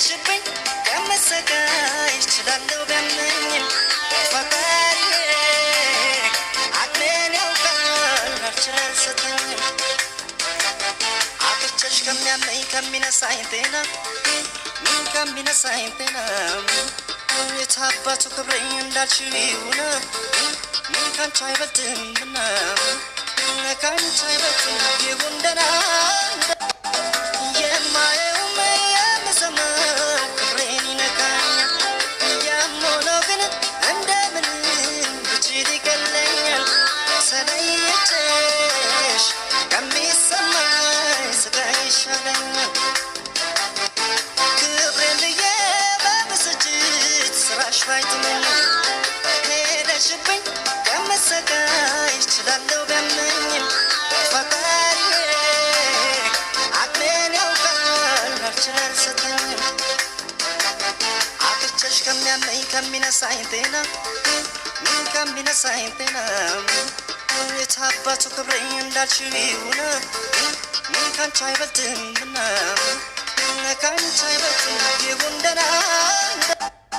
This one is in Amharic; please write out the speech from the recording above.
ሄደሽብኝ ከመሰቃይ እችላለሁ ቢያመኝም ፈጣሪዬ አቅሜን ያውቃል አልችል አልሰጠኝም አጥቼሽ ከሚያመኝ ከሚነሳኝ ጤና የታባቱ ክብረኝ እንዳልሽው ይሁን ካንቺ አይበልጥምና ካንቺ አይበልጥም ይሁን ደህና የማየውም የምሰማው ክብሬን ይነካኛል ያም ሆኖ ግን እንደምንም ብችል ይገለኛል ተለይቼሽ ከሚሰማኝ ስቃይ ይሻለኛል ባይተመኝ ሄደሽብኝ ከመሰቃይ እችላለሁ ቢያመኝም ፈጣሪዬ አቅሜን ያውቃል አልችል አልሰጠኝም አጥቼሽ ከሚያመኝ ከሚነሳኝ ጤና የታባቱ ክብረኝ እንዳልሽው ይሁን ካንቺ አይበልጥምና ካንቺ አይበልጥም ይሁን ደህና